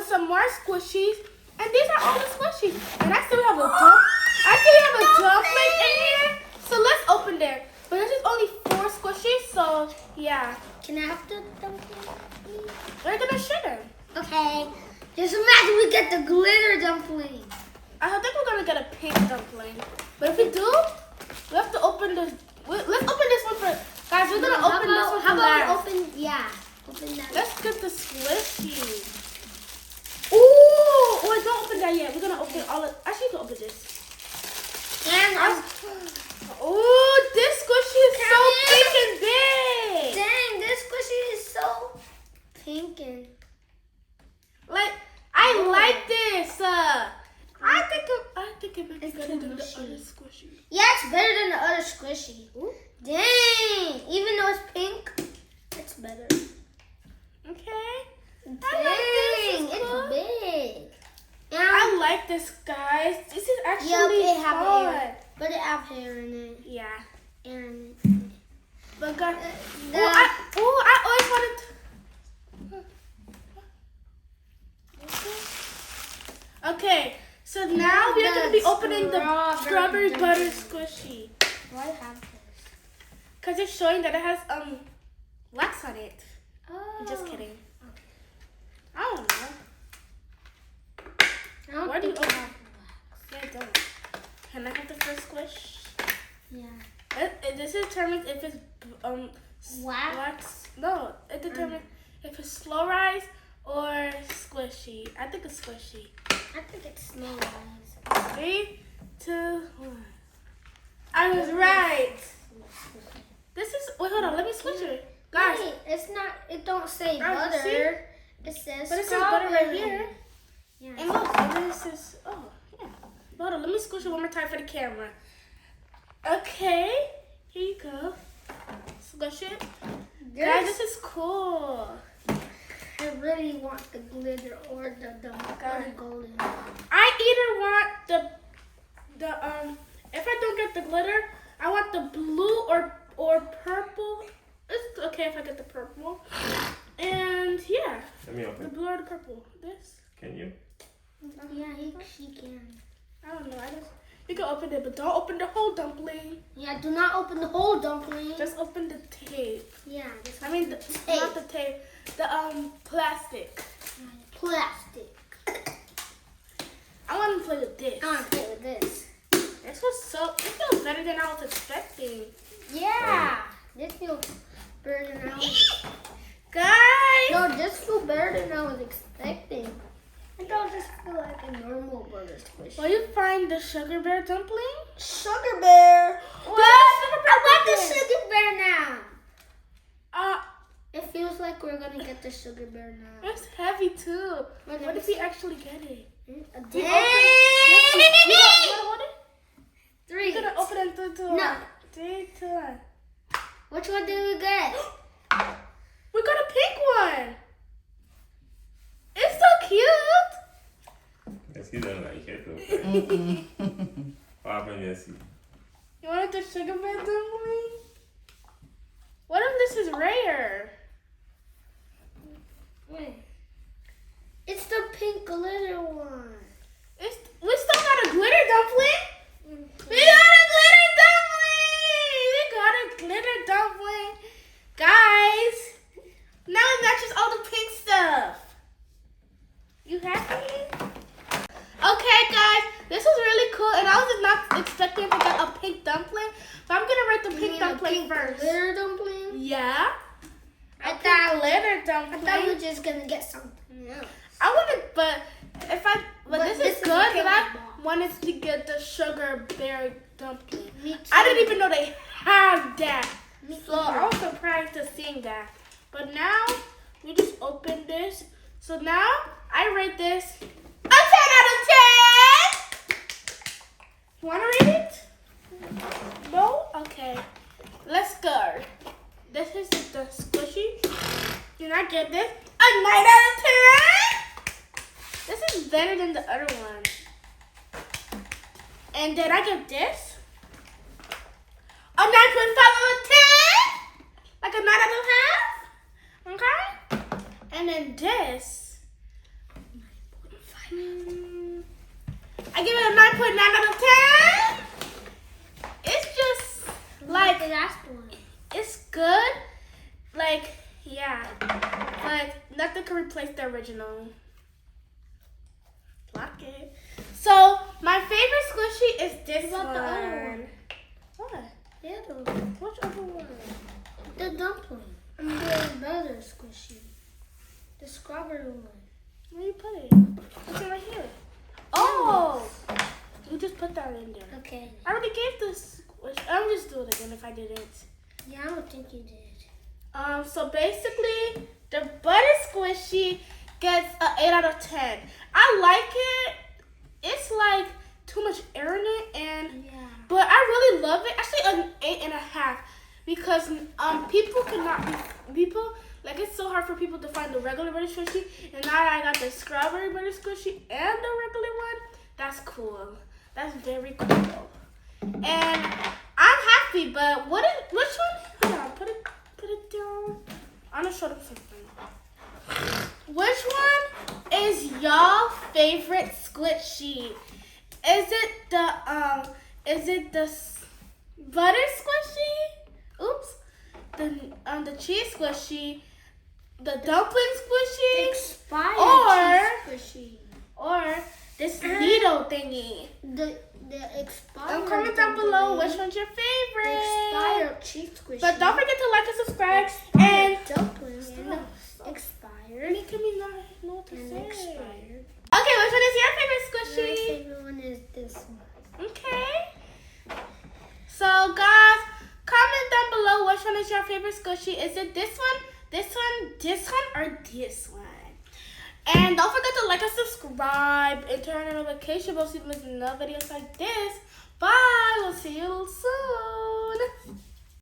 some more squishies. And these are all the squishies. And I still have a dumpling in here. So let's open there. But this is only 4 squishies, so yeah. Can I have the dumpling? We're gonna share them. Okay. Just imagine we get the glitter dumpling. I think we're gonna get a pink dumpling. But if we do, we have to open this. Let's open this one first. Guys, we're gonna open this one How last. about open that. Let's get the squishy. Ooh! Oh, don't open that yet. We're gonna open all of. Actually, you can open this. And Oh, this squishy is so pink and big. dang, this squishy is so pink and Like, I like this. I think it might be better than the other squishy. yeah, it's better than the other squishy. Ooh. Dang, even though it's pink, it's better. Okay. Dang, It's it's cool. big. I like this, guys. This is actually it have fun. hair, but it have hair in it. Yeah. And But guys, the- I always wanted to. Okay, so now we are going to be opening the strawberry butter squishy. why have this? Because it's showing that it has wax on it. Oh, I'm just kidding. Okay. I don't know. I don't Why do you think open- it have Yeah, I don't. Can I have the first squish? Yeah. This determines if it's Wax? No, it determines if it's slow rise or squishy. I think it's squishy. I think it smells. 3, 2, 1. I was right. This is. Wait, hold on. Let me switch it, guys. Wait, it's not. It don't say Guys, you see? butter. It says. But it says butter right strawberry. here. Yeah. And look, and this is. Oh, yeah. Hold on. Let me squish it one more time for the camera. Okay. Here you go. Squish it. Guys, this is cool. I really want the glitter or the golden. I either want the if I don't get the glitter, I want the blue or purple. It's okay if I get the purple. And yeah, Let me the open. blue or the purple. This. Can you? Yeah, she can. I don't know. You can open it, but don't open the whole dumpling. Yeah, do not open the whole dumpling. Just open the tape. Yeah, just I mean, not the tape. The plastic. plastic. I want to play with this. I want to play with this. This was so. It feels better than I was expecting. Yeah, this feels better than I was. Guys. No, this feels better than I was expecting. I don't just feel like a normal burger squish. Will you find the sugar bear dumpling? Sugar bear. What? I want the sugar bear now. It feels like we're gonna get the sugar bear now. It's heavy too. Wait, What if we actually get it? Dang! You wanna hold it? Three. You're gonna open it in 3, 2, 1. No. 3, 2, 1. Which one did we get? We got a pink one. It's so cute. Yes, he doesn't like it though. What happened, Yes? You wanted the sugar bear dumpling? What if this is rare? Wait. It's the pink glitter one. We still got a glitter dumpling. We got a glitter dumpling. We got a glitter dumpling. Guys, now it matches all the pink stuff. You happy? Okay, guys, this was really cool, and I was not expecting to get a pink dumpling, so I'm gonna rate the pink dumpling first. Glitter dumpling? Yeah. I thought Glitter I dumpling. thought we were just gonna get something else. I wanted, but this is good. a But I pink wanted to get the sugar bear dumpling. Me too. I didn't even know they had that. Me So I was surprised to seeing that. But now we just opened this. So now I rate this a 10 out of 10. You wanna rate it? No? Okay. Let's go. This is the squishy. Did I get this? A 9 out of 10. This is better than the other one. And did I get this? A 9.5 out of 10. Like a 9 out of half. Okay. And then this. I give it a 9.9 out of 10. It's just like the last one. it's good. Like, yeah. But nothing can replace the original. Lock it. So my favorite squishy is this What one. about the other one? What? The other one. Which other one? The dumpling. The other squishy. The strawberry one. Where you put it? It's right here. Oh! You just put that in there. Okay. I already gave this. I'll just do it again if I didn't. Yeah, I don't think you did. So basically, the butter squishy gets an 8 out of 10. I like it. It's like too much air in it, and but I really love it. Actually, an 8.5 because people cannot be like it's so hard for people to find the regular butter squishy, and now I got the strawberry butter squishy and the regular one. That's cool. That's very cool. And I'm happy, but which one? Hold on, put it down. I'm gonna show them something. Which one is y'all favorite squishy? Is it the butter squishy? Oops. The cheese squishy, the dumpling squishy, Expired cheese squishy. or this needle thingy. The expired. Comment down below which one's your The favorite. expired cheese squishy. But don't forget to like and subscribe. And dumpling. Stop. Expired. Making me not know what to And say. expired. Okay, which one is your My favorite squishy? favorite one is this one. Okay. So guys, comment down below which one is your favorite squishy. Is it this one, this one, this one, or this one? And don't forget to like and subscribe and turn on the notification bell so you don't miss no videos like this. Bye. We'll see you soon.